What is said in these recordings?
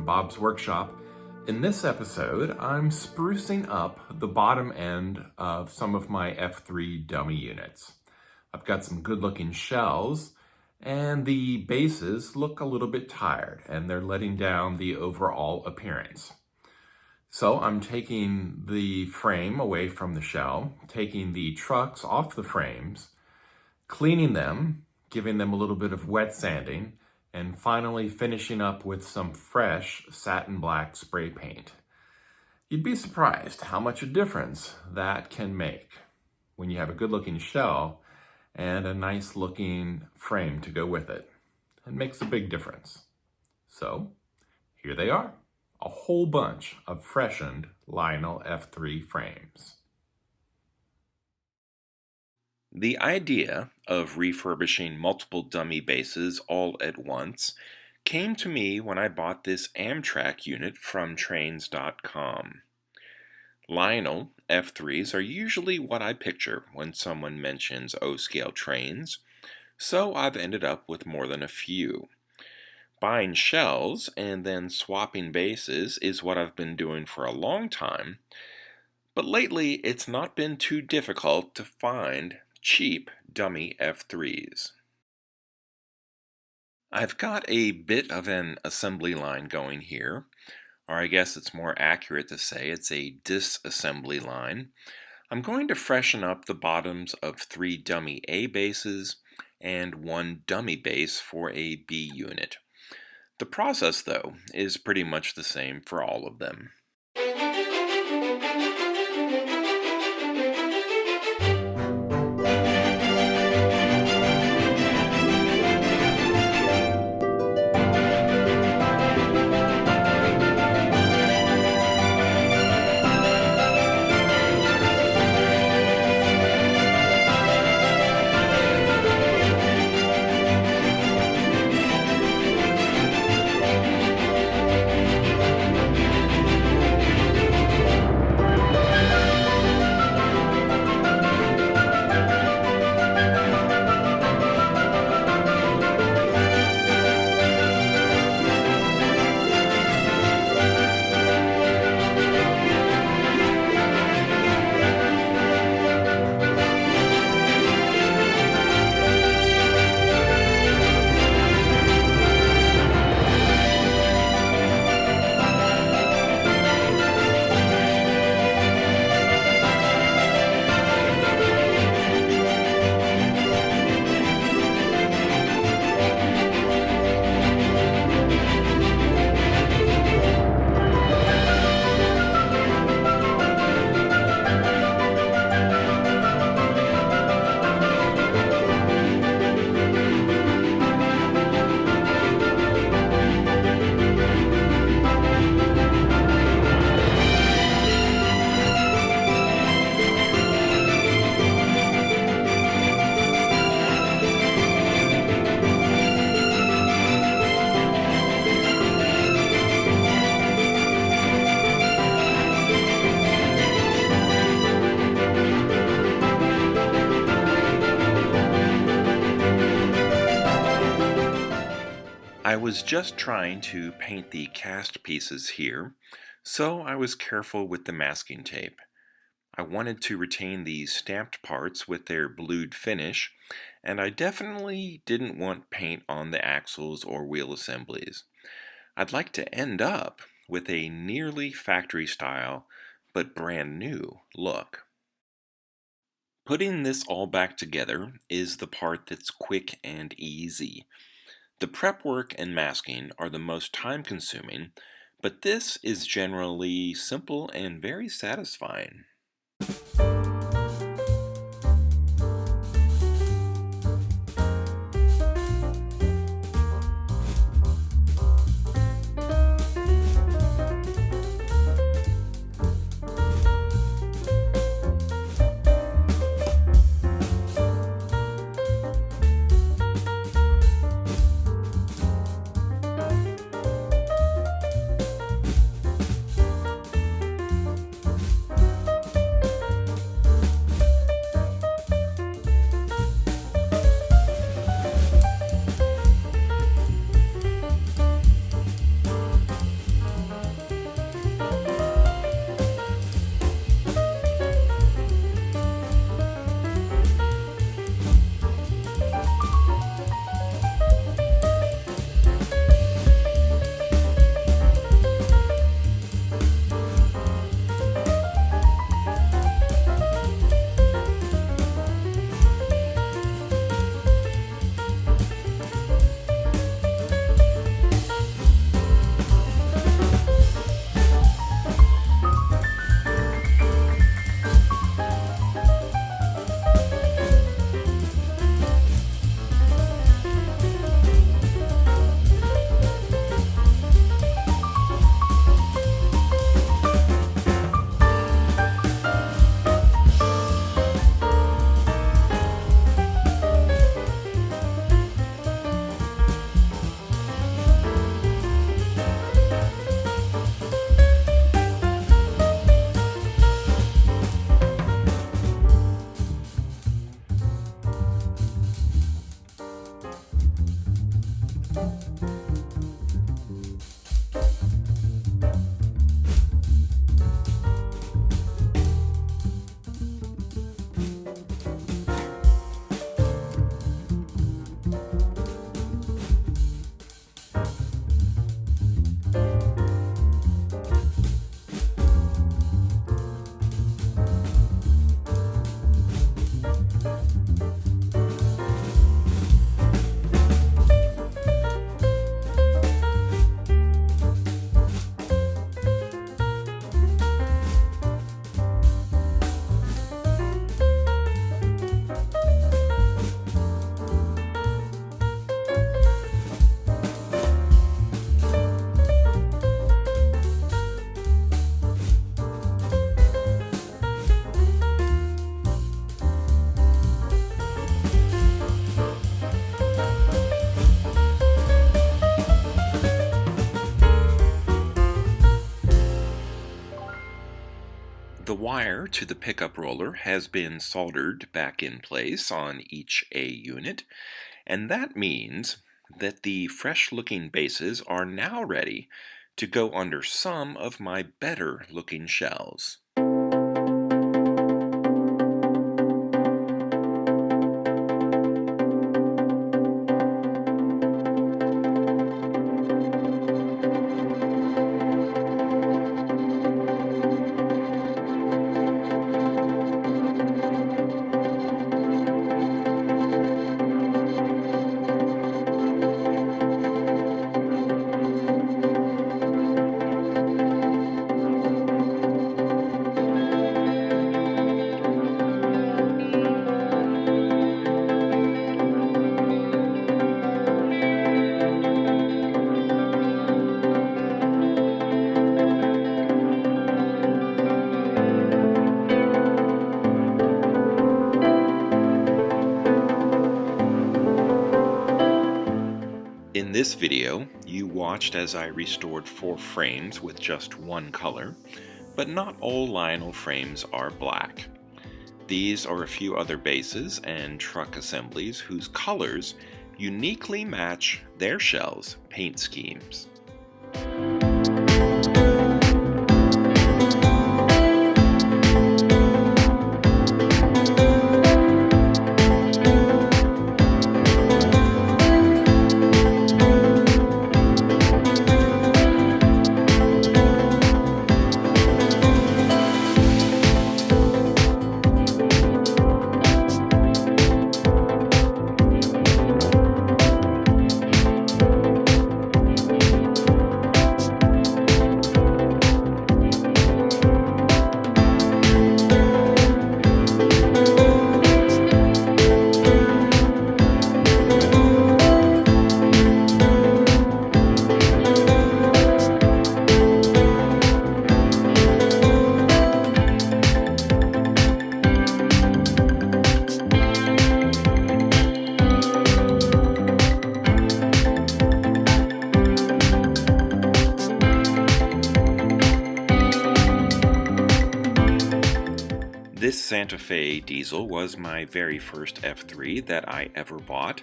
from Bob's Workshop. In this episode, I'm sprucing up the bottom end of some of my F3 dummy units. I've got some good looking shells, and the bases look a little bit tired, and they're letting down the overall appearance. So I'm taking the frame away from the shell, taking the trucks off the frames, cleaning them, giving them a little bit of wet sanding, and finally finishing up with some fresh satin black spray paint. You'd be surprised how much a difference that can make when you have a good looking shell and a nice looking frame to go with it. It makes a big difference. So here they are. A whole bunch of freshened Lionel F-3 frames. The idea of refurbishing multiple dummy bases all at once came to me when I bought this Amtrak unit from Trains.com. Lionel F-3s are usually what I picture when someone mentions O-scale trains, so I've ended up with more than a few. Buying shells and then swapping bases is what I've been doing for a long time, but lately it's not been too difficult to find cheap dummy F3s. I've got a bit of an assembly line going here, or I guess it's more accurate to say it's a disassembly line. I'm going to freshen up the bottoms of 3 dummy A bases and 1 dummy base for a B unit. The process, though, is pretty much the same for all of them. I was just trying to paint the cast pieces here, so I was careful with the masking tape. I wanted to retain these stamped parts with their blued finish, and I definitely didn't want paint on the axles or wheel assemblies. I'd like to end up with a nearly factory style, but brand new look. Putting this all back together is the part that's quick and easy. The prep work and masking are the most time-consuming, but this is generally simple and very satisfying. wire to the pickup roller has been soldered back in place on each A unit, and that means that the fresh-looking bases are now ready to go under some of my better-looking shells. In this video, you watched as I restored 4 frames with just one color, but not all Lionel frames are black. These are a few other bases and truck assemblies whose colors uniquely match their shells' paint schemes. This Santa Fe diesel was my very first F3 that I ever bought.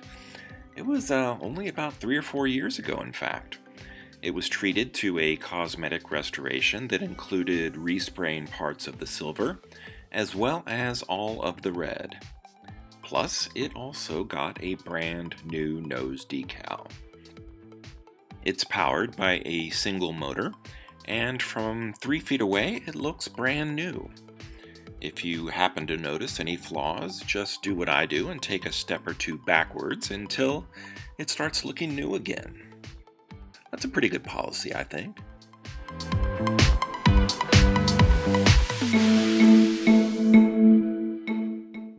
It was only about 3 or 4 years ago, in fact. It was treated to a cosmetic restoration that included respraying parts of the silver, as well as all of the red. Plus, it also got a brand new nose decal. It's powered by a single motor, and from 3 feet away, it looks brand new. If you happen to notice any flaws, just do what I do and take a step or two backwards until it starts looking new again. That's a pretty good policy, I think.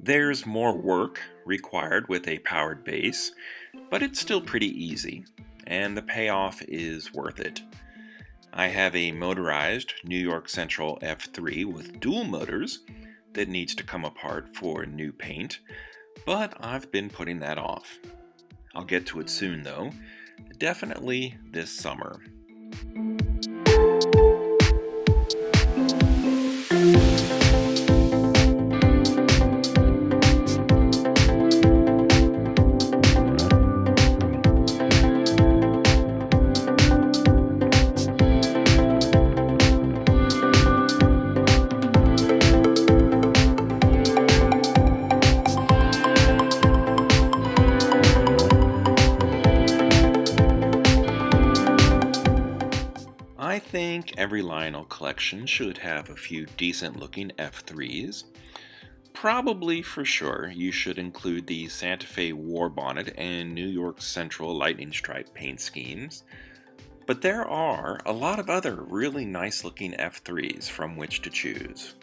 There's more work required with a powered base, but it's still pretty easy, and the payoff is worth it. I have a motorized New York Central F3 with dual motors that needs to come apart for new paint, but I've been putting that off. I'll get to it soon though, definitely this summer. I think every Lionel collection should have a few decent looking F3s. Probably for sure you should include the Santa Fe War Bonnet and New York Central Lightning Stripe paint schemes. But there are a lot of other really nice looking F3s from which to choose.